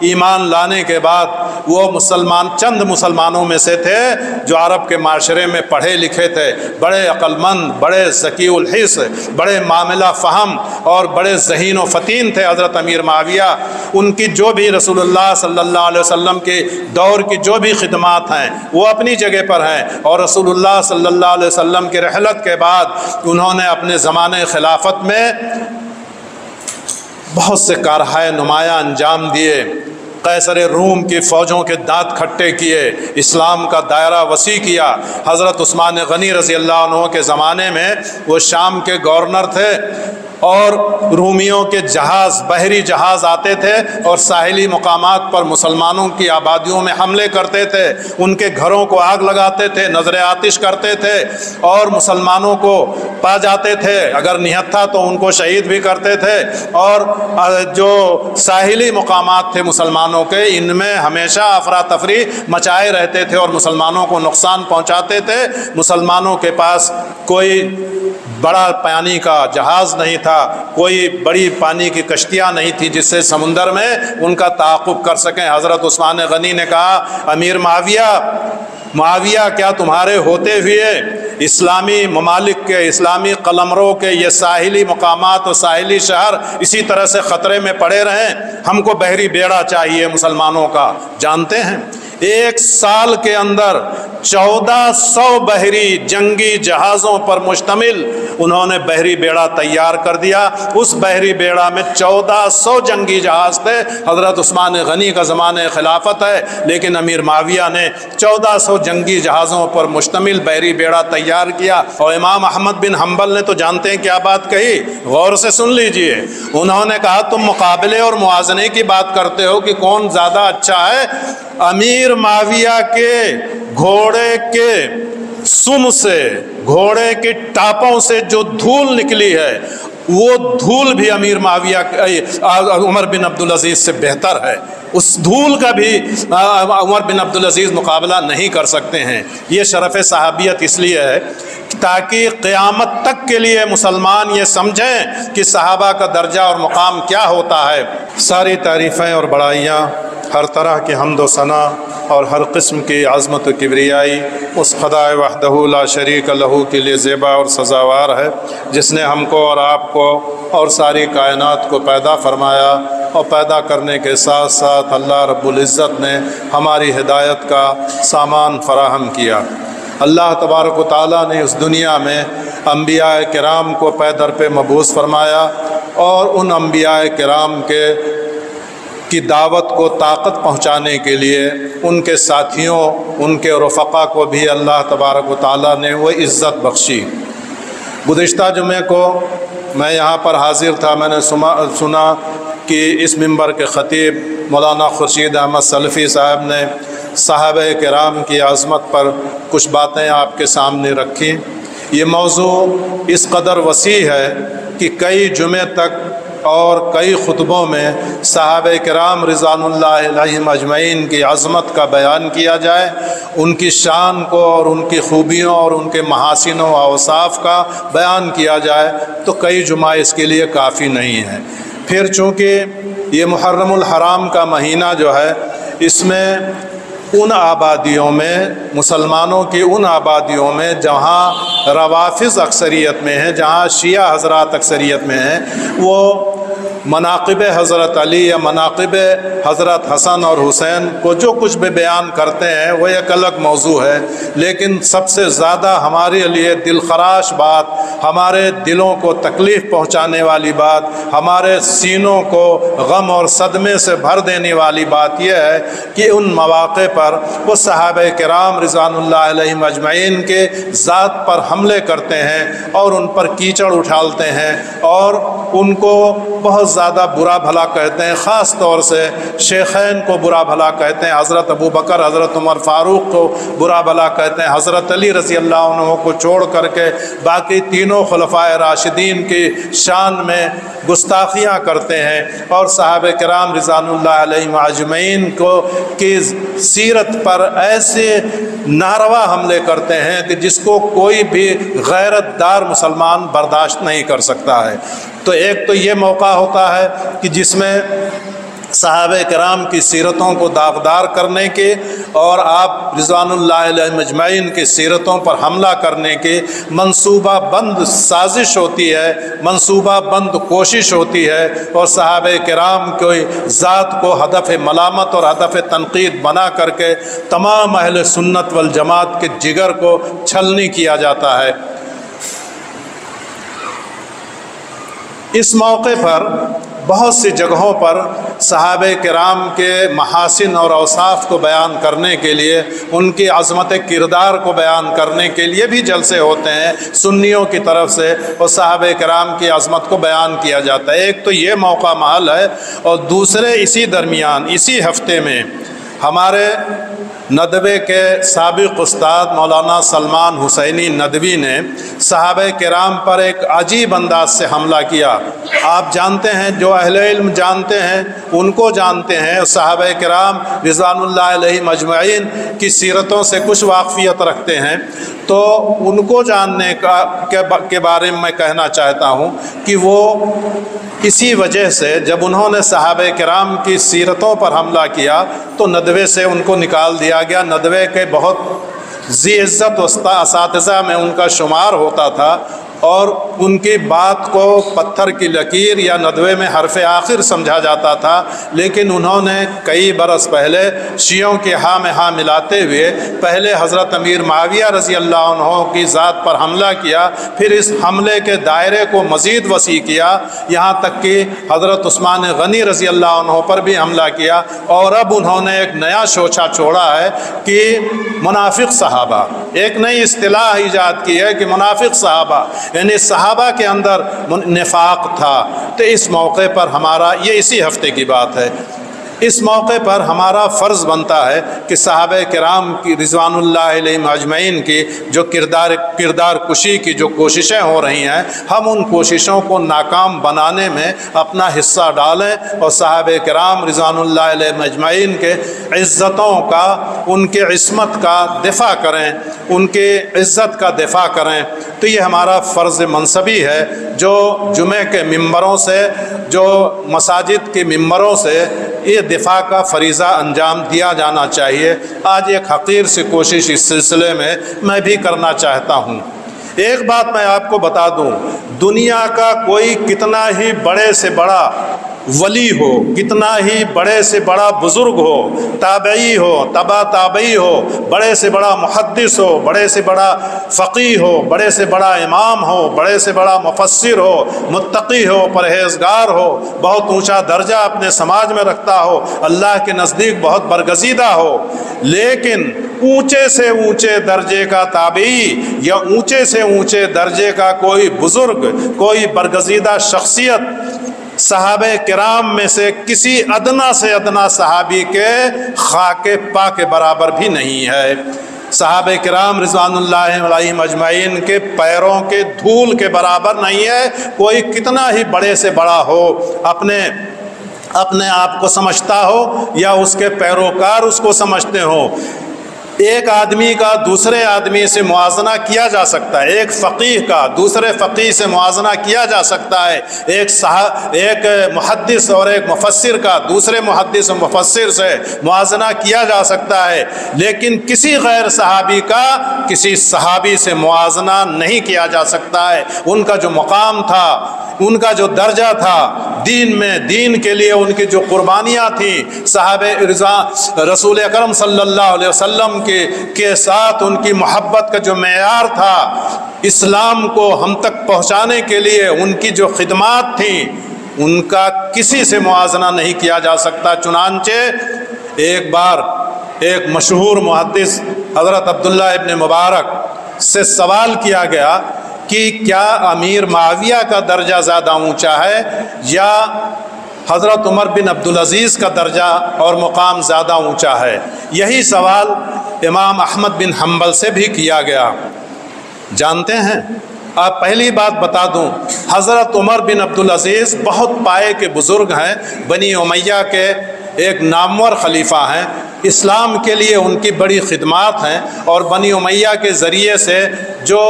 ایمان لانے کے بعد وہ چند مسلمانوں میں سے تھے جو عرب کے معاشرے میں پڑھے لکھے تھے، بڑے عقل مند، بڑے ذکی الحس، بڑے معاملہ فہم اور بڑے ذہین و فطین تھے حضرت امیر معاویہ۔ ان کی جو بھی رسول اللہ صلی اللہ علیہ وسلم کے دور کی جو بھی خدمات ہیں وہ اپنی جگہ پر ہیں، اور رسول اللہ صلی اللہ علیہ وسلم کی رحلت کے بعد انہوں نے اپنے زمانے خلافت میں بہت سے کارہائے نمایاں انجام دیے، قیصر روم کی فوجوں کے دانت کھٹے کیے، اسلام کا دائرہ وسیع کیا۔ حضرت عثمان غنی رضی اللہ عنہ کے زمانے میں وہ شام کے گورنر تھے، اور رومیوں کے جہاز، بحری جہاز آتے تھے اور ساحلی مقامات پر مسلمانوں کی آبادیوں میں حملے کرتے تھے، ان کے گھروں کو آگ لگاتے تھے، نظر آتش کرتے تھے، اور مسلمانوں کو پا جاتے تھے، اگر نہت تھا تو ان کو شہید بھی کرتے تھے۔ اور جو ساحلی مقامات تھے مسلمانوں کے، ان میں ہمیشہ افراتفری مچائے رہتے تھے اور مسلمانوں کو نقصان پہنچاتے تھے۔ مسلمانوں کے پاس کوئی بڑا پانی کا جہاز نہیں تھا، کوئی بڑی پانی کی کشتیاں نہیں تھی جس سے سمندر میں ان کا تعاقب کر سکیں۔ حضرت عثمان غنی نے کہا، امیر معاویہ کیا تمہارے ہوتے ہوئے اسلامی ممالک کے، اسلامی قلمروں کے یہ ساحلی مقامات اور ساحلی شہر اسی طرح سے خطرے میں پڑے رہیں؟ ہم کو بحری بیڑا چاہیے مسلمانوں کا۔ جانتے ہیں 1 سال کے اندر 1400 بحری جنگی جہازوں پر مشتمل انہوں نے بحری بیڑا تیار کر دیا۔ اس بحری بیڑا میں 1400 جنگی جہاز تھے۔ حضرت عثمان غنی کا زمانہ خلافت ہے، لیکن امیر معاویہ نے 1400 جنگی جہازوں پر مشتمل بحری بیڑا تیار کیا۔ اور امام احمد بن حنبل نے تو جانتے ہیں کیا بات کہی، غور سے سن لیجئے۔ انہوں نے کہا تم مقابلے اور موازنے کی بات کرتے ہو کہ کون زیادہ اچھا ہے۔ امیر معاویہ کے گھوڑے کے سم سے، گھوڑے کی ٹاپوں سے جو دھول نکلی ہے، وہ دھول بھی امیر معاویہ عمر بن عبدالعزیز سے بہتر ہے۔ اس دھول کا بھی عمر بن عبدالعزیز مقابلہ نہیں کر سکتے ہیں۔ یہ شرف صحابیت اس لیے ہے تاکہ قیامت تک کے لیے مسلمان یہ سمجھیں کہ صحابہ کا درجہ اور مقام کیا ہوتا ہے۔ ساری تعریفیں اور بڑائیاں، ہر طرح کی حمد و ثنا اور ہر قسم کی عظمت و کبریائی اس خدا وحدہ لا شریک لہ کے لیے زیبا اور سزاوار ہے، جس نے ہم کو اور آپ کو اور ساری کائنات کو پیدا فرمایا، اور پیدا کرنے کے ساتھ ساتھ اللہ رب العزت نے ہماری ہدایت کا سامان فراہم کیا۔ اللہ تبارک و تعالیٰ نے اس دنیا میں انبیاء کرام کو پے در پہ مبعوث فرمایا، اور ان انبیاء کرام کی دعوت کو طاقت پہنچانے کے لیے ان کے ساتھیوں، ان کے رفقا کو بھی اللہ تبارک و تعالیٰ نے وہ عزت بخشی۔ گزشتہ جمعے کو میں یہاں پر حاضر تھا، میں نے سنا کہ اس منبر کے خطیب مولانا خورشید احمد سلفی صاحب نے صحابہ کرام کی عظمت پر کچھ باتیں آپ کے سامنے رکھی۔ یہ موضوع اس قدر وسیع ہے کہ کئی جمعے تک اور کئی خطبوں میں صحابہ کرام رضوان اللہ علیہم اجمعین کی عظمت کا بیان کیا جائے، ان کی شان کو اور ان کی خوبیوں اور ان کے محاسن و اوصاف کا بیان کیا جائے تو کئی جمعہ اس کے لیے کافی نہیں ہے۔ پھر چونکہ یہ محرم الحرام کا مہینہ جو ہے، اس میں ان آبادیوں میں، مسلمانوں کی ان آبادیوں میں جہاں روافض اکثریت میں ہیں، جہاں شیعہ حضرات اکثریت میں ہیں، وہ مناقب حضرت علی یا مناقب حضرت حسن اور حسین کو جو کچھ بھی بیان کرتے ہیں وہ ایک الگ موضوع ہے، لیکن سب سے زیادہ ہمارے لیے دل خراش بات، ہمارے دلوں کو تکلیف پہنچانے والی بات، ہمارے سینوں کو غم اور صدمے سے بھر دینے والی بات یہ ہے کہ ان مواقع پر وہ صحابہ کرام رضوان اللہ علیہم اجمعین کے ذات پر حملے کرتے ہیں اور ان پر کیچڑ اٹھالتے ہیں اور ان کو بہت زیادہ برا بھلا کہتے ہیں، خاص طور سے شیخین کو برا بھلا کہتے ہیں، حضرت ابو بکر، حضرت عمر فاروق کو برا بھلا کہتے ہیں، حضرت علی رضی اللہ عنہ کو چھوڑ کر کے باقی تینوں خلفائے راشدین کی شان میں گستاخیاں کرتے ہیں، اور صحابہ کرام رضوان اللہ علیہم اجمعین کی سیرت پر ایسے ناروا حملے کرتے ہیں کہ جس کو کوئی بھی غیرت دار مسلمان برداشت نہیں کر سکتا ہے۔ تو ایک تو یہ موقع ہوتا ہے کہ جس میں صحابہ کرام کی سیرتوں کو داغدار کرنے کے اور آپ رضوان اللہ علیہ مجمعین کی سیرتوں پر حملہ کرنے کے منصوبہ بند سازش ہوتی ہے، منصوبہ بند کوشش ہوتی ہے، اور صحابہ کرام کی ذات کو ہدف ملامت اور ہدف تنقید بنا کر کے تمام اہل سنت والجماعت کے جگر کو چھلنی کیا جاتا ہے۔ اس موقع پر بہت سی جگہوں پر صحابہ کرام کے محاسن اور اوصاف کو بیان کرنے کے لیے، ان کی عظمت کردار کو بیان کرنے کے لیے بھی جلسے ہوتے ہیں سنیوں کی طرف سے، اور صحابہ کرام کی عظمت کو بیان کیا جاتا ہے۔ ایک تو یہ موقع محل ہے، اور دوسرے اسی درمیان اسی ہفتے میں ہمارے ندوے کے سابق استاد مولانا سلمان حسینی ندوی نے صحابہ کرام پر ایک عجیب انداز سے حملہ کیا۔ آپ جانتے ہیں، جو اہل علم جانتے ہیں ان کو جانتے ہیں، صحابہ کرام رضوان اللہ علیہ مجمعین کی سیرتوں سے کچھ واقفیت رکھتے ہیں، تو ان کو جاننے کے بارے میں کہنا چاہتا ہوں کہ وہ اسی وجہ سے جب انہوں نے صحابہ کرام کی سیرتوں پر حملہ کیا تو ندوے سے ان کو نکال دیا گیا۔ ندوے کے بہت ذی عزت اساتذہ میں ان کا شمار ہوتا تھا، اور ان کی بات کو پتھر کی لکیر یا ندوے میں حرف آخر سمجھا جاتا تھا، لیکن انہوں نے کئی برس پہلے شیعوں کے ہاں میں ہاں ملاتے ہوئے پہلے حضرت امیر معاویہ رضی اللہ عنہ کی ذات پر حملہ کیا، پھر اس حملے کے دائرے کو مزید وسیع کیا، یہاں تک کہ حضرت عثمان غنی رضی اللہ عنہ پر بھی حملہ کیا، اور اب انہوں نے ایک نیا شوچھا چھوڑا ہے کہ منافق صحابہ، ایک نئی اصطلاح ایجاد کی ہے کہ منافق صحابہ، یعنی صحابہ کے اندر نفاق تھا۔ تو اس موقع پر ہمارا، یہ اسی ہفتے کی بات ہے، اس موقع پر ہمارا فرض بنتا ہے کہ صحابہ کرام کی رضوان اللہ علیہ اجمعین کی جو کردار کشی کی جو کوششیں ہو رہی ہیں، ہم ان کوششوں کو ناکام بنانے میں اپنا حصہ ڈالیں، اور صحابہ کرام رضوان اللہ علیہ اجمعین کے عزتوں کا، ان کے عصمت کا دفاع کریں، ان کے عزت کا دفاع کریں۔ تو یہ ہمارا فرض منصبی ہے، جو جمعہ کے ممبروں سے، جو مساجد کے ممبروں سے یہ دفاع کا فریضہ انجام دیا جانا چاہیے۔ آج ایک حقیر سی کوشش اس سلسلے میں بھی کرنا چاہتا ہوں۔ ایک بات میں آپ کو بتا دوں، دنیا کا کوئی کتنا ہی بڑے سے بڑا ولی ہو، کتنا ہی بڑے سے بڑا بزرگ ہو، تابعی ہو، تبا تابعی ہو، بڑے سے بڑا محدث ہو، بڑے سے بڑا فقیہ ہو، بڑے سے بڑا امام ہو، بڑے سے بڑا مفسر ہو، متقی ہو، پرہیزگار ہو، بہت اونچا درجہ اپنے سماج میں رکھتا ہو، اللہ کے نزدیک بہت برگزیدہ ہو، لیکن اونچے سے اونچے درجے کا تابعی یا اونچے سے اونچے درجے کا کوئی بزرگ، کوئی برگزیدہ شخصیت صحابہ کرام میں سے کسی ادنا سے ادنا صحابی کے خاک پا کے برابر بھی نہیں ہے۔ صحابہ کرام رضوان اللہ علیہ اجمعین کے پیروں کے دھول کے برابر نہیں ہے۔ کوئی کتنا ہی بڑے سے بڑا ہو، اپنے آپ کو سمجھتا ہو یا اس کے پیروکار اس کو سمجھتے ہوں، ایک آدمی کا دوسرے آدمی سے موازنہ کیا جا سکتا ہے، ایک فقیہ کا دوسرے فقیہ سے موازنہ کیا جا سکتا ہے، ایک محدث اور ایک مفسر کا دوسرے محدث و مفسر سے موازنہ کیا جا سکتا ہے، لیکن کسی غیر صحابی کا کسی صحابی سے موازنہ نہیں کیا جا سکتا ہے۔ ان کا جو مقام تھا، ان کا جو درجہ تھا دین میں، دین کے لیے ان کی جو قربانیاں تھیں، صحابہ رسول اکرم صلی اللہ علیہ وسلم کے ساتھ ان کی محبت کا جو معیار تھا، اسلام کو ہم تک پہنچانے کے لیے ان کی جو خدمات تھیں، ان کا کسی سے موازنہ نہیں کیا جا سکتا۔ چنانچہ ایک بار ایک مشہور محدث حضرت عبداللہ ابن مبارک سے سوال کیا گیا کہ کیا امیر معاویہ کا درجہ زیادہ اونچا ہے یا حضرت عمر بن عبدالعزیز کا درجہ اور مقام زیادہ اونچا ہے؟ یہی سوال امام احمد بن حنبل سے بھی کیا گیا۔ جانتے ہیں، آپ پہلی بات بتا دوں، حضرت عمر بن عبدالعزیز بہت پائے کے بزرگ ہیں، بنی امیہ کے ایک نامور خلیفہ ہیں، اسلام کے لیے ان کی بڑی خدمات ہیں، اور بنی امیہ کے ذریعے سے جو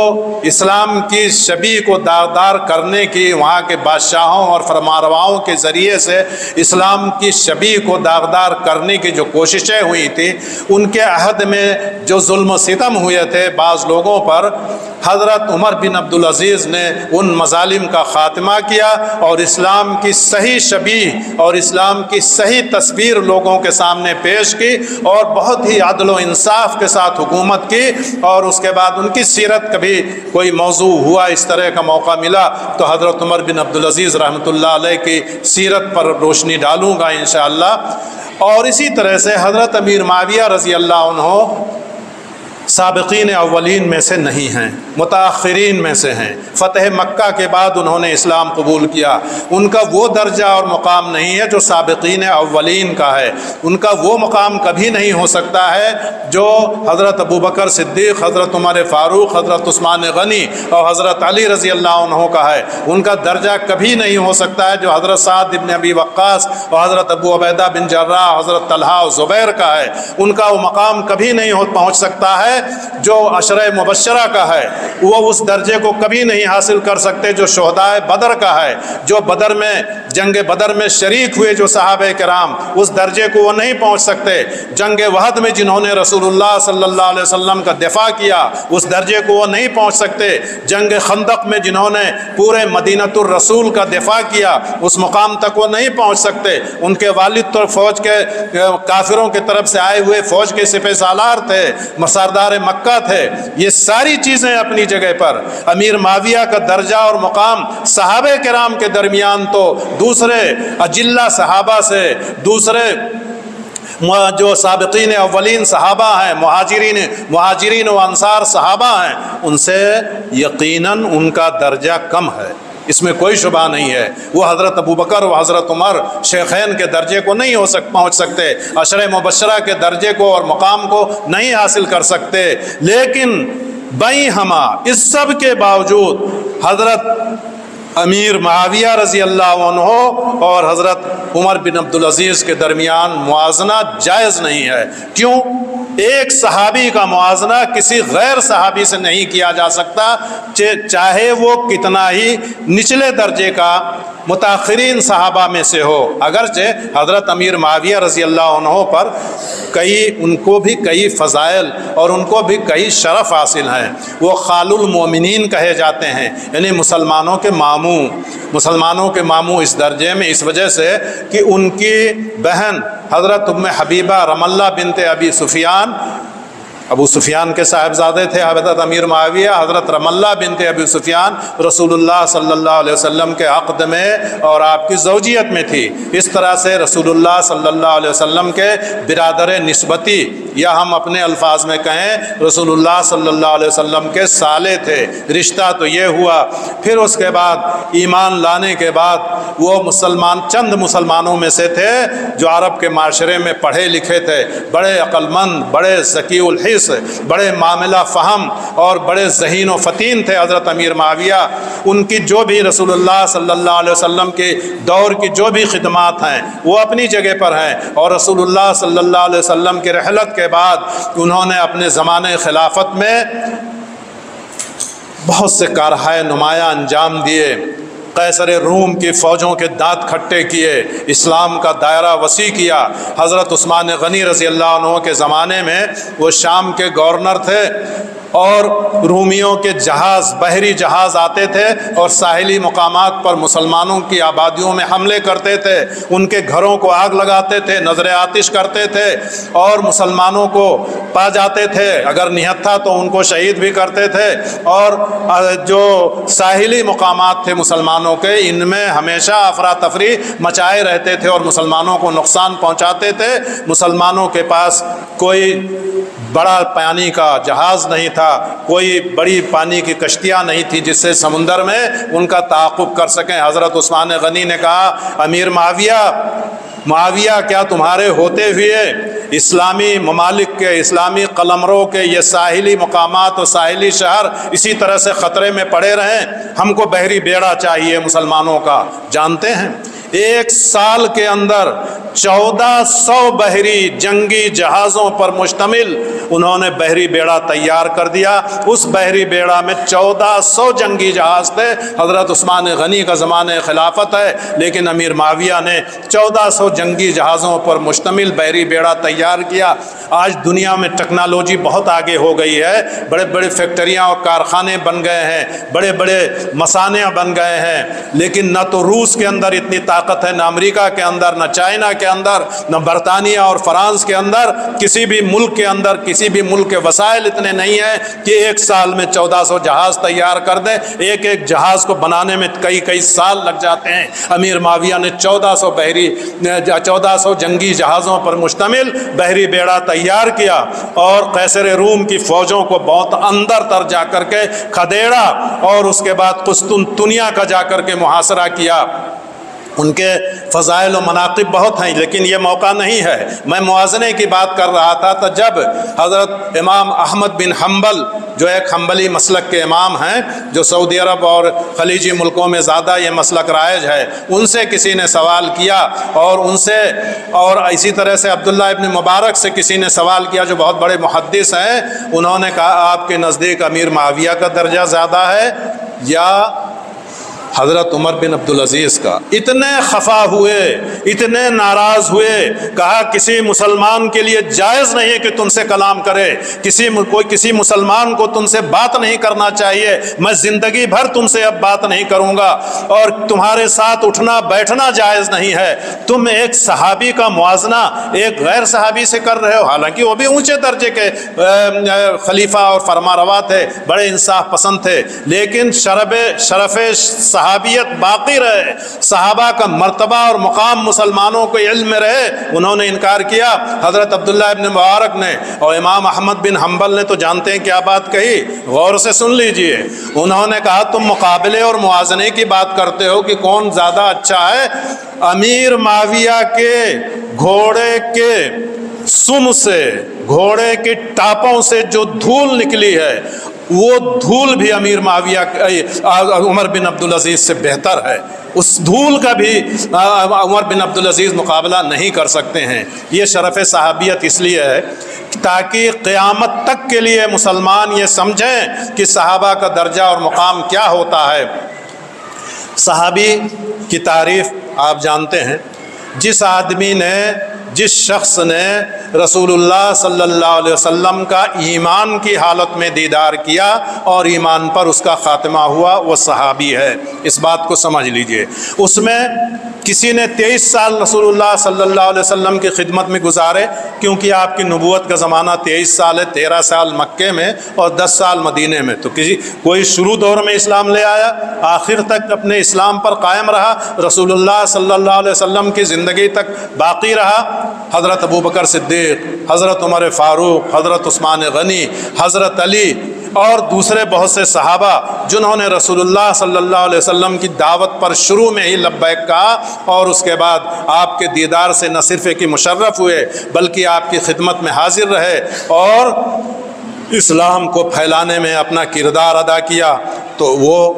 اسلام کی شبیہ کو داغدار کرنے کی وہاں کے بادشاہوں اور فرمانرواؤں کے ذریعے سے اسلام کی شبیہ کو داغدار کرنے کی جو کوششیں ہوئی تھیں، ان کے عہد میں جو ظلم و ستم ہوئے تھے بعض لوگوں پر، حضرت عمر بن عبدالعزیز نے ان مظالم کا خاتمہ کیا اور اسلام کی صحیح شبیہ اور اسلام کی صحیح تصویر لوگوں کے سامنے پیش کی، اور بہت ہی عدل و انصاف کے ساتھ حکومت کی۔ اور اس کے بعد ان کی سیرت کبھی کوئی موضوع ہوا، اس طرح کا موقع ملا تو حضرت عمر بن عبدالعزیز رحمۃ اللہ علیہ کی سیرت پر روشنی ڈالوں گا انشاءاللہ۔ اور اسی طرح سے حضرت امیر معاویہ رضی اللہ عنہ سابقین اولین میں سے نہیں ہیں، متاخرین میں سے ہیں۔ فتح مکہ کے بعد انہوں نے اسلام قبول کیا۔ ان کا وہ درجہ اور مقام نہیں ہے جو سابقین اولین کا ہے، ان کا وہ مقام کبھی نہیں ہو سکتا ہے جو حضرت ابوبکر صدیق، حضرت عمر فاروق، حضرت عثمان غنی اور حضرت علی رضی اللہ عنہ کا ہے۔ ان کا درجہ کبھی نہیں ہو سکتا ہے جو حضرت سعد بن ابی وقاص اور حضرت ابو عبیدہ بن جراح، حضرت طلحہ اور زبیر کا ہے۔ ان کا وہ مقام کبھی نہیں پہنچ سکتا ہے جو عشرہ مبشرہ کا ہے، وہ اس درجے کو کبھی نہیں حاصل کر سکتے جو شہدائے بدر کا ہے، جو بدر میں جنگ بدر میں شریک ہوئے جو صحابہ کرام، اس درجے کو وہ نہیں پہنچ سکتے۔ جنگ وحد میں جنہوں نے رسول اللہ صلی اللہ علیہ وسلم کا دفاع کیا، اس درجے کو وہ نہیں پہنچ سکتے۔ جنگ خندق میں جنہوں نے پورے مدینۃ الرسول کا دفاع کیا، اس مقام تک وہ نہیں پہنچ سکتے۔ ان کے والد تو فوج کے کافروں کی طرف سے آئے ہوئے فوج کے سپہ سالار تھے، سردار مکہ تھے۔ یہ ساری چیزیں اپنی جگہ پر، امیر معاویہ کا درجہ اور مقام صحابہ کرام کے درمیان تو دوسرے اجلہ صحابہ سے، دوسرے جو سابقین اولین صحابہ ہیں، مہاجرین و انصار صحابہ ہیں، ان سے یقیناً ان کا درجہ کم ہے، اس میں کوئی شبہ نہیں ہے۔ وہ حضرت ابوبکر و حضرت عمر شیخین کے درجے کو نہیں پہنچ سکتے، عشرہ مبشرہ کے درجے کو اور مقام کو نہیں حاصل کر سکتے۔ لیکن بیں ہما اس سب کے باوجود حضرت امیر معاویہ رضی اللہ عنہ اور حضرت عمر بن عبدالعزیز کے درمیان موازنہ جائز نہیں ہے۔ کیوں؟ ایک صحابی کا موازنہ کسی غیر صحابی سے نہیں کیا جا سکتا، چاہے وہ کتنا ہی نچلے درجے کا متاخرین صحابہ میں سے ہو۔ اگرچہ حضرت امیر معاویہ رضی اللہ عنہ پر ان کو بھی کئی فضائل اور ان کو بھی کئی شرف حاصل ہیں۔ وہ خال المومنین کہے جاتے ہیں، یعنی مسلمانوں کے ماموں اس درجے میں اس وجہ سے کہ ان کی بہن حضرت ام حبیبہ رم اللہ بنت ابو سفیان کے صاحبزادے تھے حضرت امیر معاویہ، حضرت رم اللہ بنت ابی سفیان رسول اللہ صلی اللہ علیہ وسلم کے عقد میں اور آپ کی زوجیت میں تھی۔ اس طرح سے رسول اللہ صلی اللہ علیہ وسلم کے برادر نسبتی، یا ہم اپنے الفاظ میں کہیں رسول اللہ صلی اللہ علیہ وسلم کے سالے تھے۔ رشتہ تو یہ ہوا۔ پھر اس کے بعد ایمان لانے کے بعد وہ چند مسلمانوں میں سے تھے جو عرب کے معاشرے میں پڑھے لکھے تھے، بڑے عقل مند، بڑے ذکی الحس، بڑے معاملہ فہم اور بڑے ذہین و فطین تھے حضرت امیر معاویہ۔ ان کی جو بھی رسول اللہ صلی اللہ علیہ وسلم کے دور کی جو بھی خدمات ہیں وہ اپنی جگہ پر ہیں، اور رسول اللہ صلی اللہ علیہ وسلم کی رحلت کے بعد انہوں نے اپنے زمانے خلافت میں بہت سے کارہائے نمایاں انجام دیے۔ قیصر روم کی فوجوں کے دانت کھٹے کیے، اسلام کا دائرہ وسیع کیا۔ حضرت عثمان غنی رضی اللہ عنہ کے زمانے میں وہ شام کے گورنر تھے، اور رومیوں کے جہاز، بحری جہاز آتے تھے اور ساحلی مقامات پر مسلمانوں کی آبادیوں میں حملے کرتے تھے، ان کے گھروں کو آگ لگاتے تھے، نظر آتش کرتے تھے، اور مسلمانوں کو پا جاتے تھے، اگر نہتھا تو ان کو شہید بھی کرتے تھے۔ اور جو ساحلی مقامات تھے مسلمانوں کے، ان میں ہمیشہ افراتفری مچائے رہتے تھے اور مسلمانوں کو نقصان پہنچاتے تھے۔ مسلمانوں کے پاس کوئی بڑا پانی کا جہاز نہیں تھا، کوئی بڑی پانی کی کشتیاں نہیں تھی جس سے سمندر میں ان کا تعاقب کر سکیں۔ حضرت عثمان غنی نے کہا، امیر معاویہ کیا تمہارے ہوتے ہوئے اسلامی ممالک کے، اسلامی قلمروں کے یہ ساحلی مقامات اور ساحلی شہر اسی طرح سے خطرے میں پڑے رہیں؟ ہم کو بحری بیڑا چاہیے مسلمانوں کا۔ جانتے ہیں ایک سال کے اندر 1400 بحری جنگی جہازوں پر مشتمل انہوں نے بحری بیڑا تیار کر دیا۔ اس بحری بیڑا میں 1400 جنگی جہاز تھے۔ حضرت عثمان غنی کا زمانہ خلافت ہے، لیکن امیر معاویہ نے 1400 جنگی جہازوں پر مشتمل بحری بیڑا تیار کیا۔ آج دنیا میں ٹیکنالوجی بہت آگے ہو گئی ہے، بڑے بڑے فیکٹریاں اور کارخانے بن گئے ہیں، بڑے بڑے مصانع بن گئے ہیں، لیکن نہ تو روس کے اندر اتنی طاقت ہے، نہ امریکہ کے اندر، نہ چائنا کے اندر، نہ برطانیہ اور فرانس کے اندر، کسی بھی ملک کے اندر کسی بھی ملک کے وسائل اتنے نہیں ہیں کہ ایک سال میں 1400 جہاز تیار کر دیں۔ ایک ایک جہاز کو بنانے میں کئی سال لگ جاتے ہیں۔ امیر معاویہ نے 1400 جنگی جہازوں پر مشتمل بحری بیڑا تیار کیا اور قیصر روم کی فوجوں کو بہت اندر تر جا کر کے کھدیڑا اور اس کے بعد قسطنطنیہ کا جا کر کے محاصرہ کیا۔ ان کے فضائل و مناقب بہت ہیں، لیکن یہ موقع نہیں ہے۔ میں موازنے کی بات کر رہا تھا تو جب حضرت امام احمد بن حنبل جو ایک حنبلی مسلک کے امام ہیں، جو سعودی عرب اور خلیجی ملکوں میں زیادہ یہ مسلک رائج ہے، ان سے کسی نے سوال کیا اور اسی طرح سے عبداللہ ابن مبارک سے کسی نے سوال کیا جو بہت بڑے محدث ہیں۔ انہوں نے کہا آپ کے نزدیک امیر معاویہ کا درجہ زیادہ ہے یا حضرت عمر بن عبدالعزیز کا؟ اتنے خفا ہوئے، اتنے ناراض ہوئے، کہا کسی مسلمان کے لیے جائز نہیں کہ تم سے کلام کرے، کسی مسلمان کو تم سے بات نہیں کرنا چاہیے، میں زندگی بھر تم سے اب بات نہیں کروں گا، اور تمہارے ساتھ اٹھنا بیٹھنا جائز نہیں ہے۔ تم ایک صحابی کا موازنہ ایک غیر صحابی سے کر رہے ہو، حالانکہ وہ بھی اونچے درجے کے خلیفہ اور فرما روا تھے، بڑے انصاف پسند تھے، لیکن شرف صحابیت باقی رہے، صحابہ کا مرتبہ اور مقام مسلمانوں کو علم میں رہے۔ انہوں نے انکار کیا۔ حضرت عبداللہ ابن مبارک نے اور امام احمد بن حنبل نے تو جانتے ہیں کیا بات کہی، غور سے سن لیجئے۔ انہوں نے کہا تم مقابلے اور موازنے کی بات کرتے ہو کہ کون زیادہ اچھا ہے۔ امیر معاویہ کے گھوڑے کے سم سے، گھوڑے کے ٹاپوں سے جو دھول نکلی ہے، وہ دھول بھی امیر معاویہ عمر بن عبدالعزیز سے بہتر ہے۔ اس دھول کا بھی عمر بن عبدالعزیز مقابلہ نہیں کر سکتے ہیں۔ یہ شرف صحابیت اس لیے ہے تاکہ قیامت تک کے لیے مسلمان یہ سمجھیں کہ صحابہ کا درجہ اور مقام کیا ہوتا ہے۔ صحابی کی تعریف آپ جانتے ہیں، جس شخص نے رسول اللہ صلی اللہ علیہ وسلم کا ایمان کی حالت میں دیدار کیا اور ایمان پر اس کا خاتمہ ہوا، وہ صحابی ہے۔ اس بات کو سمجھ لیجئے۔ اس میں کسی نے 23 سال رسول اللہ صلی اللہ علیہ وسلم کی خدمت میں گزارے، کیونکہ آپ کی نبوت کا زمانہ 23 سال ہے، 13 سال مکے میں اور 10 سال مدینے میں، تو کوئی شروع دور میں اسلام لے آیا، آخر تک اپنے اسلام پر قائم رہا، رسول اللہ صلی اللہ علیہ وسلم کی زندگی تک باقی رہا۔ حضرت ابوبکر صدیق، حضرت عمر فاروق، حضرت عثمان غنی، حضرت علی اور دوسرے بہت سے صحابہ جنہوں نے رسول اللہ صلی اللہ علیہ وسلم کی دعوت پر شروع میں ہی لبیک کہا اور اس کے بعد آپ کے دیدار سے نہ صرف کہ مشرف ہوئے بلکہ آپ کی خدمت میں حاضر رہے اور اسلام کو پھیلانے میں اپنا کردار ادا کیا، تو وہ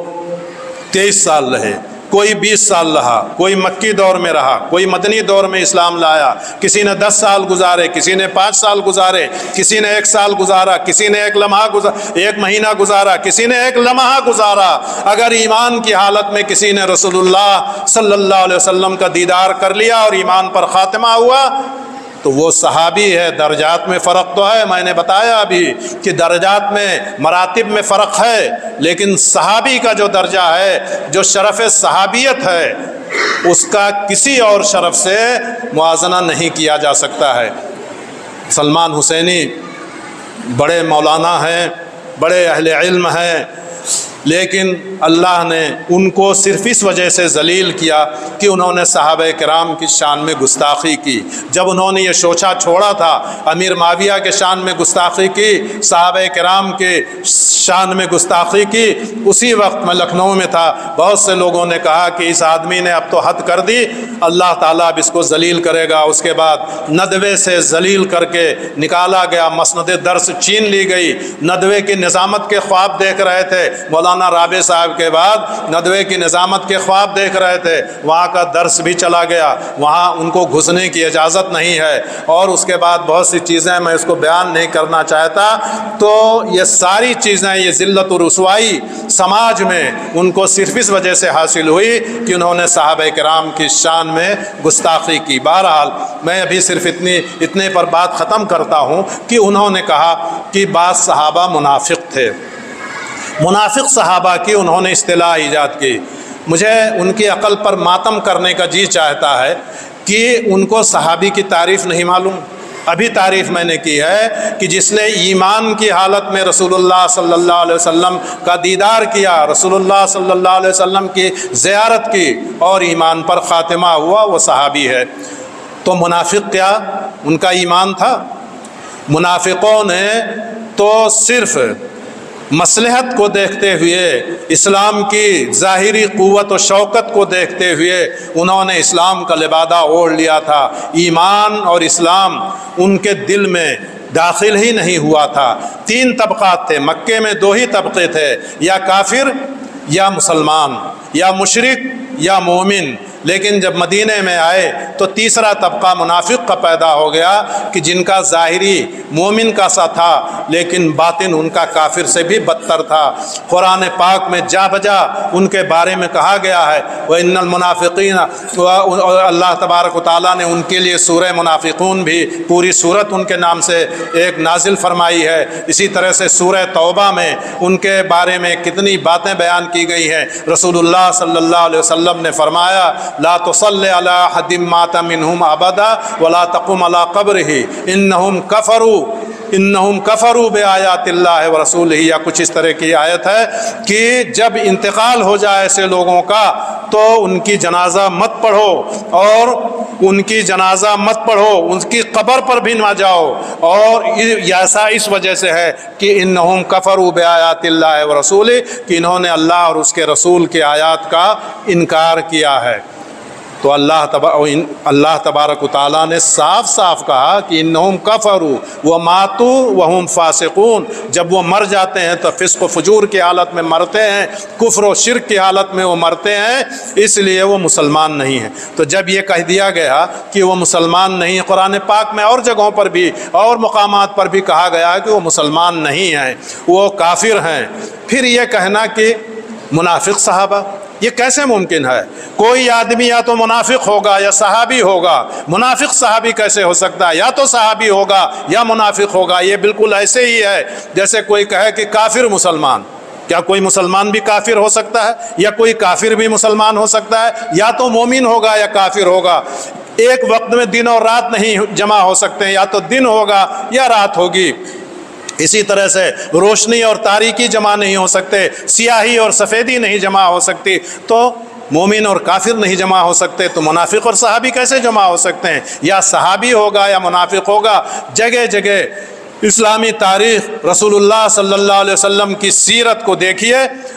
23 سال رہے۔ کوئی 20 سال رہا، کوئی مکی دور میں رہا، کوئی مدنی دور میں اسلام لایا، کسی نے 10 سال گزارے، کسی نے 5 سال گزارے، کسی نے 1 سال گزارا، کسی نے 1 مہینہ گزارا، کسی نے 1 لمحہ گزارا۔ اگر ایمان کی حالت میں کسی نے رسول اللہ صلی اللہ علیہ وسلم کا دیدار کر لیا اور ایمان پر خاتمہ ہوا تو وہ صحابی ہے۔ درجات میں فرق تو ہے، میں نے بتایا ابھی کہ درجات میں مراتب میں فرق ہے، لیکن صحابی کا جو درجہ ہے، جو شرف صحابیت ہے، اس کا کسی اور شرف سے موازنہ نہیں کیا جا سکتا ہے۔ سلمان حسینی بڑے مولانا ہیں، بڑے اہل علم ہیں، لیکن اللہ نے ان کو صرف اس وجہ سے ذلیل کیا کہ انہوں نے صحابہ کرام کی شان میں گستاخی کی۔ جب انہوں نے یہ شوچھا چھوڑا تھا، امیر معاویہ کے شان میں گستاخی کی، صحابہ کرام کے شان میں گستاخی کی، اسی وقت میں لکھنؤ میں تھا، بہت سے لوگوں نے کہا کہ اس آدمی نے اب تو حد کر دی، اللہ تعالیٰ اب اس کو ذلیل کرے گا۔ اس کے بعد ندوے سے ذلیل کر کے نکالا گیا، مسند درس چھین لی گئی۔ ندوے کی نظامت کے خواب دیکھ رہے تھے مولانا مولانا رابع صاحب کے بعد ندوے کی نظامت کے خواب دیکھ رہے تھے، وہاں کا درس بھی چلا گیا، وہاں ان کو گھسنے کی اجازت نہیں ہے، اور اس کے بعد بہت سی چیزیں میں اس کو بیان نہیں کرنا چاہتا۔ تو یہ ساری چیزیں، یہ ذلت و رسوائی سماج میں ان کو صرف اس وجہ سے حاصل ہوئی کہ انہوں نے صحابہ کرام کی شان میں گستاخی کی۔ بہرحال میں ابھی صرف اتنے پر بات ختم کرتا ہوں کہ انہوں نے کہا کہ بعض صحابہ منافق تھے، منافق صحابہ کی انہوں نے اصطلاح ایجاد کی۔ مجھے ان کی عقل پر ماتم کرنے کا جی چاہتا ہے کہ ان کو صحابی کی تعریف نہیں معلوم۔ ابھی تعریف میں نے کی ہے کہ جس نے ایمان کی حالت میں رسول اللہ صلی اللہ علیہ وسلم کا دیدار کیا، رسول اللہ صلی اللہ علیہ وسلم کی زیارت کی اور ایمان پر خاتمہ ہوا، وہ صحابی ہے۔ تو منافق کیا ان کا ایمان تھا؟ منافقوں نے تو صرف مصلحت کو دیکھتے ہوئے، اسلام کی ظاہری قوت و شوکت کو دیکھتے ہوئے انہوں نے اسلام کا لبادہ اوڑھ لیا تھا۔ ایمان اور اسلام ان کے دل میں داخل ہی نہیں ہوا تھا۔ 3 طبقات تھے مکے میں، 2 ہی طبقے تھے، یا کافر یا مسلمان، یا مشرک یا مومن۔ لیکن جب مدینے میں آئے تو تیسرا طبقہ منافق کا پیدا ہو گیا کہ جن کا ظاہری مومن کا سا تھا لیکن باطن ان کا کافر سے بھی بدتر تھا۔ قرآن پاک میں جا بجا ان کے بارے میں کہا گیا ہے وَإِنَّ الْمُنَافِقِينَ، اللہ تبارک و تعالیٰ نے ان کے لیے سورہ منافقون بھی پوری سورت ان کے نام سے ایک نازل فرمائی ہے۔ اسی طرح سے سورہ توبہ میں ان کے بارے میں کتنی باتیں بیان کی گئی ہیں۔ رسول اللہ صلی اللہ علیہ وسلم نے فرمایا لا تصلی علی احد مات منہم ابدا ولا تقم علی قبرہ انہم کفروا بآیات اللہ ورسولہ، یا کچھ اس طرح کی آیت ہے کہ جب انتقال ہو جائے ایسے لوگوں کا تو ان کی جنازہ مت پڑھو، اور ان کی جنازہ مت پڑھو، ان کی قبر پر بھی نہ جاؤ، اور ایسا اس وجہ سے ہے کہ انہم کفروا بآیات اللہ ورسولہ، کہ انہوں نے اللہ اور اس کے رسول کے آیات کا انکار کیا ہے۔ تو اللہ تبارک و تعالیٰ نے صاف صاف کہا کہ انہم کفروا وماتوا وہم فاسقون، جب وہ مر جاتے ہیں تو فسق و فجور کی حالت میں مرتے ہیں، کفر و شرک کی حالت میں وہ مرتے ہیں، اس لیے وہ مسلمان نہیں ہیں۔ تو جب یہ کہہ دیا گیا کہ وہ مسلمان نہیں، قرآن پاک میں اور جگہوں پر بھی اور مقامات پر بھی کہا گیا کہ وہ مسلمان نہیں ہیں، وہ کافر ہیں، پھر یہ کہنا کہ منافق صحابہ، یہ کیسے ممکن ہے؟ کوئی آدمی یا تو منافق ہوگا یا صحابی ہوگا، منافق صحابی کیسے ہو سکتا ہے؟ یا تو صحابی ہوگا یا منافق ہوگا۔ یہ بالکل ایسے ہی ہے جیسے کوئی کہے کہ کافر مسلمان۔ کیا کوئی مسلمان بھی کافر ہو سکتا ہے؟ یا کوئی کافر بھی مسلمان ہو سکتا ہے؟ یا تو مومن ہوگا یا کافر ہوگا۔ ایک وقت میں دن اور رات نہیں جمع ہو سکتے ہیں، یا تو دن ہوگا یا رات ہوگی۔ اسی طرح سے روشنی اور تاریکی جمع نہیں ہو سکتے، سیاہی اور سفیدی نہیں جمع ہو سکتی، تو مومن اور کافر نہیں جمع ہو سکتے، تو منافق اور صحابی کیسے جمع ہو سکتے ہیں؟ یا صحابی ہوگا یا منافق ہوگا۔ جگہ جگہ اسلامی تاریخ، رسول اللہ صلی اللہ علیہ وسلم کی سیرت کو دیکھیے،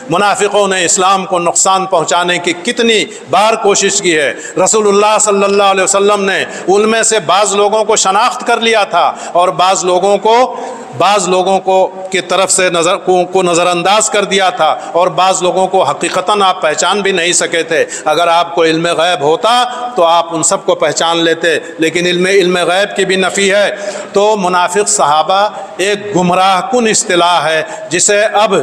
منافقوں نے اسلام کو نقصان پہنچانے کی کتنی بار کوشش کی ہے۔ رسول اللہ صلی اللہ علیہ وسلم نے ان میں سے بعض لوگوں کو شناخت کر لیا تھا، اور بعض لوگوں کو کی طرف سے نظر انداز کر دیا تھا، اور بعض لوگوں کو حقیقتاً آپ پہچان بھی نہیں سکے تھے۔ اگر آپ کو علم غیب ہوتا تو آپ ان سب کو پہچان لیتے، لیکن علم غیب کی بھی نفی ہے۔ تو منافق صحابہ ایک گمراہ کن اصطلاح ہے جسے اب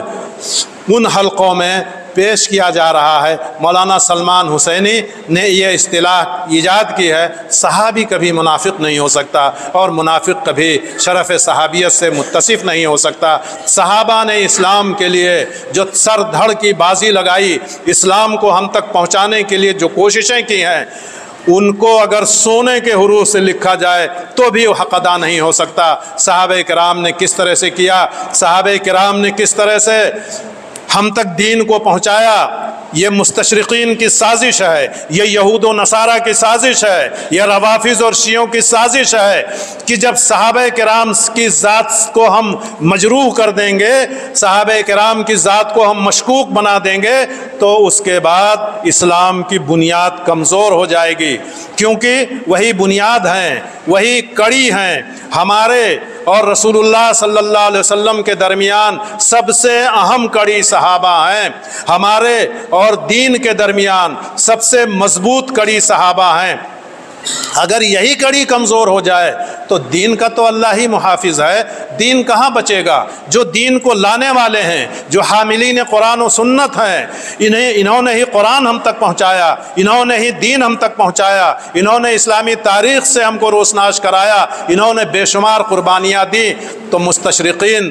ان حلقوں میں پیش کیا جا رہا ہے۔ مولانا سلمان حسینی نے یہ اصطلاح ایجاد کی ہے، صحابی کبھی منافق نہیں ہو سکتا، اور منافق کبھی شرف صحابیت سے متصف نہیں ہو سکتا۔ صحابہ نے اسلام کے لیے جو سر دھڑ کی بازی لگائی، اسلام کو ہم تک پہنچانے کے لیے جو کوششیں کی ہیں، ان کو اگر سونے کے حروف سے لکھا جائے تو بھی وہ حق ادا نہیں ہو سکتا۔ صحابہ کرام نے کس طرح سے کیا، صحابہ کرام نے کس طرح سے ہم تک دین کو پہنچایا، یہ مستشرقین کی سازش ہے، یہ یہود و نصارہ کی سازش ہے، یہ روافظ اور شیعوں کی سازش ہے کہ جب صحابہ کرام کی ذات کو ہم مجروح کر دیں گے، صحابہ کرام کی ذات کو ہم مشکوک بنا دیں گے، تو اس کے بعد اسلام کی بنیاد کمزور ہو جائے گی، کیونکہ وہی بنیاد ہیں، وہی کڑی ہیں، ہمارے اور رسول اللہ صلی اللہ علیہ وسلم کے درمیان سب سے اہم کڑی صحابہ ہیں، ہمارے اور دین کے درمیان سب سے مضبوط کڑی صحابہ ہیں۔ اگر یہی کڑی کمزور ہو جائے تو دین کا تو اللہ ہی محافظ ہے، دین کہاں بچے گا؟ جو دین کو لانے والے ہیں، جو حاملین قرآن و سنت ہیں، انہوں نے ہی قرآن ہم تک پہنچایا، انہوں نے ہی دین ہم تک پہنچایا، انہوں نے اسلامی تاریخ سے ہم کو روشناس کرایا، انہوں نے بے شمار قربانیاں دی۔ تو مستشرقین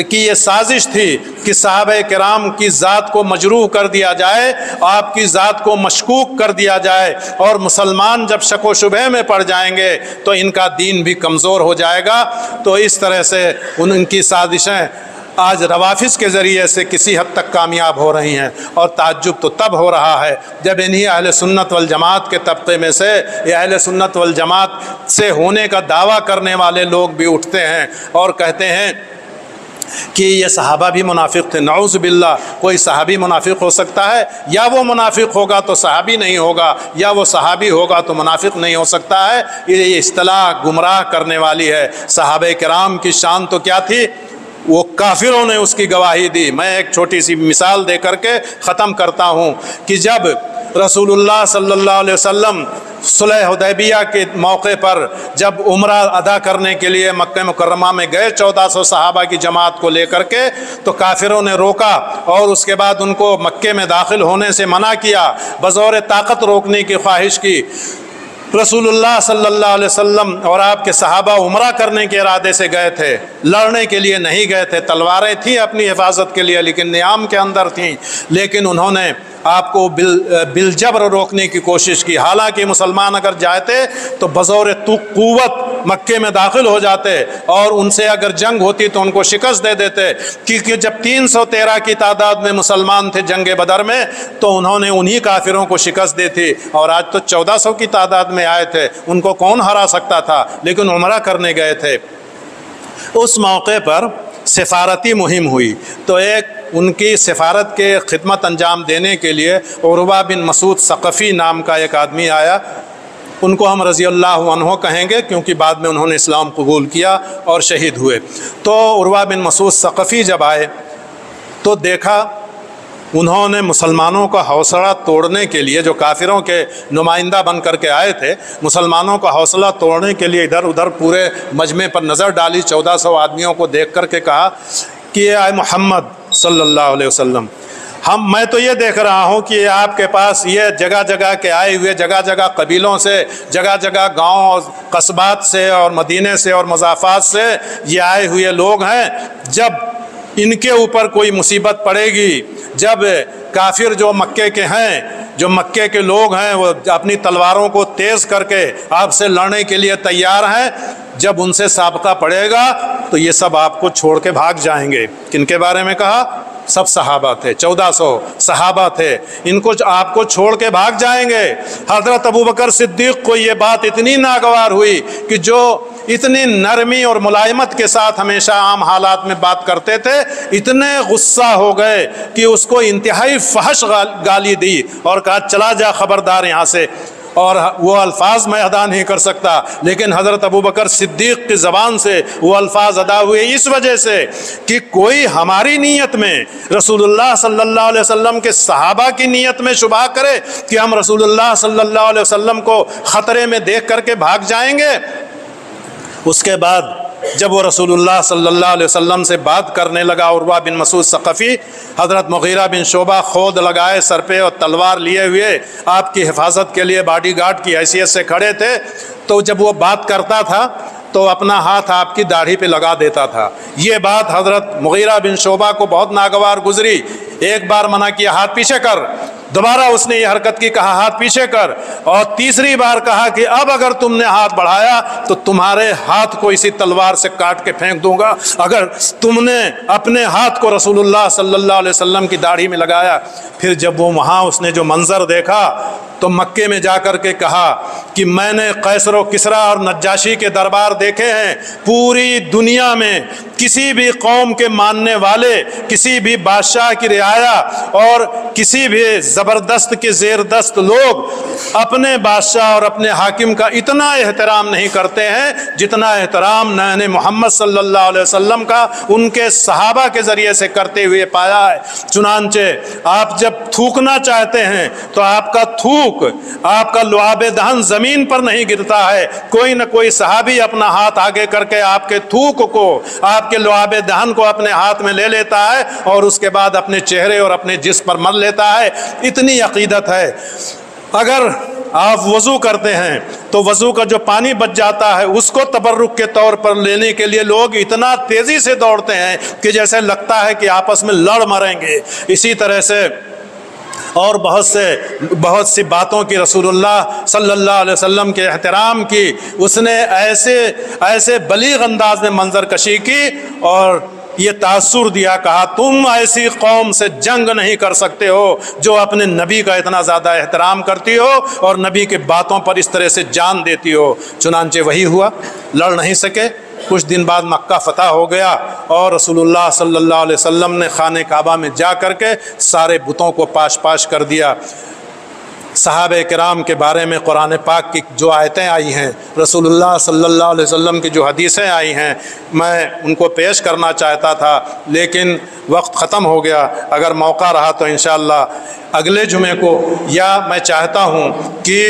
کی یہ سازش تھی کہ صحابہ کرام کی ذات کو مجروح کر دیا جائے، آپ کی ذات کو مشکوک کر دیا جائے، اور مسلمان جب شک و شبہ میں پڑ جائیں گے تو ان کا دین بھی کمزور ہو جائے گا۔ تو اس طرح سے ان کی سازشیں آج روافظ کے ذریعے سے کسی حد تک کامیاب ہو رہی ہیں، اور تعجب تو تب ہو رہا ہے جب انہی اہل سنت والجماعت کے طبقے میں سے یا اہل سنت والجماعت سے ہونے کا دعویٰ کرنے والے لوگ بھی اٹھتے ہیں اور کہتے ہیں کہ یہ صحابہ بھی منافق تھے۔ نعوذ باللہ، کوئی صحابی منافق ہو سکتا ہے؟ یا وہ منافق ہوگا تو صحابی نہیں ہوگا، یا وہ صحابی ہوگا تو منافق نہیں ہو سکتا ہے۔ یہ اصطلاح گمراہ کرنے والی ہے۔ صحابہ کرام کی شان تو کیا تھی؟ وہ کافروں نے اس کی گواہی دی۔ میں ایک چھوٹی سی مثال دے کر کے ختم کرتا ہوں کہ جب رسول اللہ صلی اللہ علیہ وسلم صلح حدیبیہ کے موقع پر جب عمرہ ادا کرنے کے لیے مکہ مکرمہ میں گئے 1400 صحابہ کی جماعت کو لے کر کے، تو کافروں نے روکا اور اس کے بعد ان کو مکے میں داخل ہونے سے منع کیا، بزور طاقت روکنے کی خواہش کی۔ رسول اللہ صلی اللہ علیہ وسلم اور آپ کے صحابہ عمرہ کرنے کے ارادے سے گئے تھے، لڑنے کے لیے نہیں گئے تھے۔ تلواریں تھیں اپنی حفاظت کے لیے لیکن نیام کے اندر تھیں، لیکن انہوں نے آپ کو بالجبر روکنے کی کوشش کی۔ حالانکہ مسلمان اگر جاتے تو بزور قوت مکے میں داخل ہو جاتے اور ان سے اگر جنگ ہوتی تو ان کو شکست دے دیتے، کیونکہ جب 313 کی تعداد میں مسلمان تھے جنگ بدر میں تو انہوں نے انہی کافروں کو شکست دی تھی، اور آج تو 1400 کی تعداد میں آئے تھے، ان کو کون ہرا سکتا تھا؟ لیکن عمرہ کرنے گئے تھے۔ اس موقع پر سفارتی مہم ہوئی، تو ایک ان کی سفارت کے خدمت انجام دینے کے لیے عروہ بن مسعود ثقفی نام کا ایک آدمی آیا۔ ان کو ہم رضی اللہ عنہ کہیں گے کیونکہ بعد میں انہوں نے اسلام قبول کیا اور شہید ہوئے۔ تو عروہ بن مسعود ثقفی جب آئے تو دیکھا انہوں نے مسلمانوں کا حوصلہ توڑنے کے لیے، جو کافروں کے نمائندہ بن کر کے آئے تھے، مسلمانوں کا حوصلہ توڑنے کے لیے ادھر ادھر پورے مجمع پر نظر ڈالی، 1400 آدمیوں کو دیکھ کر کے کہا کہ اے محمد صلی اللہ علیہ وسلم، میں تو یہ دیکھ رہا ہوں کہ آپ کے پاس یہ جگہ جگہ کے آئے ہوئے، جگہ جگہ قبیلوں سے، جگہ جگہ گاؤں اور قصبات سے اور مدینے سے اور مضافات سے یہ آئے ہوئے لوگ ہیں۔ جب ان کے اوپر کوئی مصیبت پڑے گی، جب کافر جو مکے کے ہیں، جو مکے کے لوگ ہیں، وہ اپنی تلواروں کو تیز کر کے آپ سے لڑنے کے لیے تیار ہیں، جب ان سے سابقہ پڑے گا تو یہ سب آپ کو چھوڑ کے بھاگ جائیں گے۔ کن کے بارے میں کہا؟ سب صحابہ تھے، 1400 صحابہ تھے، ان کو آپ کو چھوڑ کے بھاگ جائیں گے۔ حضرت ابوبکر صدیق کو یہ بات اتنی ناگوار ہوئی کہ جو اتنی نرمی اور ملائمت کے ساتھ ہمیشہ عام حالات میں بات کرتے تھے، اتنے غصہ ہو گئے کہ اس کو انتہائی فحش گالی دی اور کہا چلا جا خبردار یہاں سے، اور وہ الفاظ میں ادا نہیں کر سکتا، لیکن حضرت ابوبکر صدیق کی زبان سے وہ الفاظ ادا ہوئے اس وجہ سے کہ کوئی ہماری نیت میں، رسول اللہ صلی اللہ علیہ وسلم کے صحابہ کی نیت میں شبہ کرے کہ ہم رسول اللہ صلی اللہ علیہ وسلم کو خطرے میں دیکھ کر کے بھاگ جائیں گے۔ اس کے بعد جب وہ رسول اللہ صلی اللہ علیہ وسلم سے بات کرنے لگا عروہ بن مسعود ثقفی، حضرت مغیرہ بن شعبہ خود لگائے سر پہ اور تلوار لیے ہوئے آپ کی حفاظت کے لیے باڈی گارڈ کی حیثیت سے کھڑے تھے، تو جب وہ بات کرتا تھا تو اپنا ہاتھ آپ کی داڑھی پہ لگا دیتا تھا۔ یہ بات حضرت مغیرہ بن شعبہ کو بہت ناگوار گزری۔ ایک بار منع کیا ہاتھ پیچھے کر، دوبارہ اس نے یہ حرکت کی، کہا ہاتھ پیچھے کر، اور تیسری بار کہا کہ اب اگر تم نے ہاتھ بڑھایا تو تمہارے ہاتھ کو اسی تلوار سے کاٹ کے پھینک دوں گا۔ اگر تم نے اپنے ہاتھ کو رسول اللہ صلی اللہ علیہ وسلم کی داڑھی میں لگایا۔ پھر جب وہ وہاں اس نے جو منظر دیکھا تو مکے میں جا کر کے کہا کہ میں نے قیصر و کسریٰ اور نجاشی کے دربار دیکھے ہیں، پوری دنیا میں کسی بھی قوم کے ماننے والے، کسی بھی بادشاہ کی رعایا اور کسی بھی زبردست کے زیر دست لوگ اپنے بادشاہ اور اپنے حاکم کا اتنا احترام نہیں کرتے ہیں جتنا احترام میں نے محمد صلی اللہ علیہ وسلم کا ان کے صحابہ کے ذریعے سے کرتے ہوئے پایا ہے۔ چنانچہ آپ جب تھوکنا چاہتے ہیں تو آپ کا تھوک، آپ کا لعاب دہن زمین پر نہیں گرتا ہے، کوئی نہ کوئی صحابی اپنا ہاتھ آگے کر کے آپ کے تھوک کو، آپ کے لعاب دہن کو اپنے ہاتھ میں لے لیتا ہے اور اس کے بعد اپنے چہرے اور اپنے جسم پر مل لیتا ہے۔ اتنی عقیدت ہے۔ اگر آپ وضو کرتے ہیں تو وضو کا جو پانی بچ جاتا ہے اس کو تبرک کے طور پر لینے کے لیے لوگ اتنا تیزی سے دوڑتے ہیں کہ جیسے لگتا ہے کہ آپس میں لڑ مریں گے۔ اسی طرح سے اور بہت سی باتوں کی رسول اللہ صلی اللہ علیہ وسلم کے احترام کی اس نے ایسے بلیغ انداز میں منظر کشی کی اور یہ تاثر دیا، کہا تم ایسی قوم سے جنگ نہیں کر سکتے ہو جو اپنے نبی کا اتنا زیادہ احترام کرتی ہو اور نبی کے باتوں پر اس طرح سے جان دیتی ہو۔ چنانچہ وہی ہوا، لڑ نہیں سکے۔ کچھ دن بعد مکہ فتح ہو گیا اور رسول اللہ صلی اللہ علیہ وسلم نے خانہ کعبہ میں جا کر کے سارے بتوں کو پاش کر دیا۔ صحابہ کرام کے بارے میں قرآن پاک کی جو آیتیں آئی ہیں، رسول اللہ صلی اللہ علیہ وسلم کی جو حدیثیں آئی ہیں، میں ان کو پیش کرنا چاہتا تھا لیکن وقت ختم ہو گیا۔ اگر موقع رہا تو انشاءاللہ اگلے جمعے کو، یا میں چاہتا ہوں کہ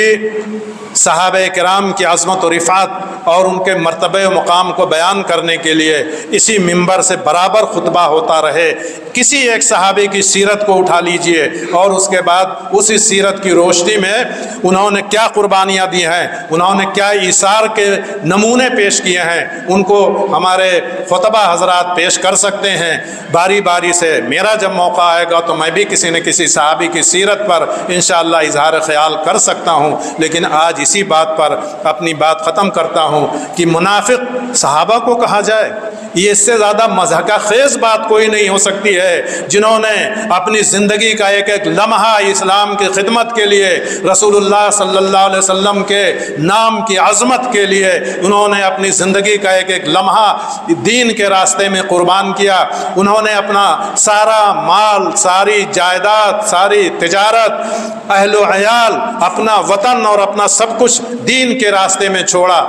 صحابہ کرام کی عظمت و رفعت اور ان کے مرتبہ و مقام کو بیان کرنے کے لیے اسی منبر سے برابر خطبہ ہوتا رہے۔ کسی ایک صحابی کی سیرت کو اٹھا لیجئے اور اس کے بعد اسی سیرت کی روشنی میں انہوں نے کیا قربانیاں دی ہیں، انہوں نے کیا ایثار کے نمونے پیش کیے ہیں، ان کو ہمارے خطبہ حضرات پیش کر سکتے ہیں۔ باری باری سے میرا جب موقع آئے گا تو میں بھی کسی نہ کسی صحابی کی سیرت پر انشاءاللہ اظہار خیال کر سکتا ہوں، لیکن آج اسی بات پر اپنی بات ختم کرتا ہوں کہ منافق صحابہ کو کہا جائے، یہ اس سے زیادہ مضحکہ خیز بات کوئی نہیں ہو سکتی ہے۔ جنہوں نے اپنی زندگی کا ایک ایک لمحہ اسلام کی خدمت کے لیے، رسول اللہ صلی اللہ علیہ وسلم کے نام کی عظمت کے لیے انہوں نے اپنی زندگی کا ایک ایک لمحہ دین کے راستے میں قربان کیا۔ انہوں نے اپنا سارا مال، ساری جائیداد، ساری تجارت، اہل و عیال، اپنا وطن اور اپنا سب کچھ دین کے راستے میں چھوڑا۔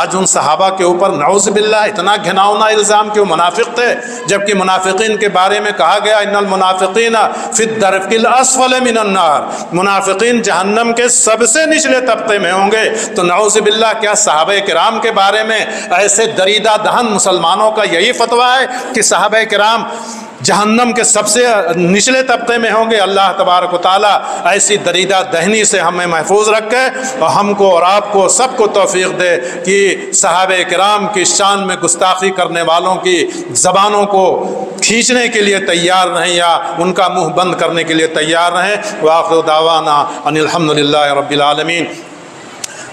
آج ان صحابہ کے اوپر نعوذ باللہ اتنا گھناؤنا الزام کہ وہ منافق تھے، جبکہ منافقین کے بارے میں کہا گیا ان المنافقین فی الدرک الاسفل من النار، منافقین جہنم کے سب سے نچلے طبقے میں ہوں گے۔ تو نعوذ باللہ کیا صحابہ کرام کے بارے میں ایسے دریدہ دہن مسلمانوں کا یہی فتویٰ ہے کہ صحابہ کرام جہنم کے سب سے نچلے طبقے میں ہوں گے؟ اللہ تبارک و تعالیٰ ایسی دریدہ دہنی سے ہمیں محفوظ رکھے اور ہم کو اور آپ کو سب کو توفیق دے کہ صحابہ کرام کی شان میں گستاخی کرنے والوں کی زبانوں کو کھینچنے کے لیے تیار رہیں یا ان کا منہ بند کرنے کے لیے تیار رہیں۔ وآخر دعوانا ان الحمدللہ رب العالمین۔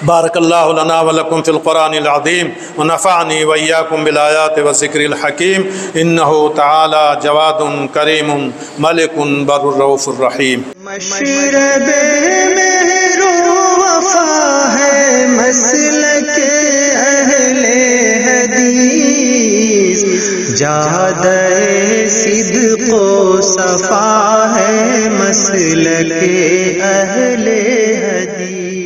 بارک اللہ لنا ولکم فی القرآن العظیم ونفعنی وإیاکم بالآیات والذکر الحکیم انہ تعالی جواد کریم ملک بر الرؤوف الرحیم۔ مشرب مہر و وفا ہے مسلک اہل حدیث، جادہ صدق و صفا ہے مسلک اہل حدیث۔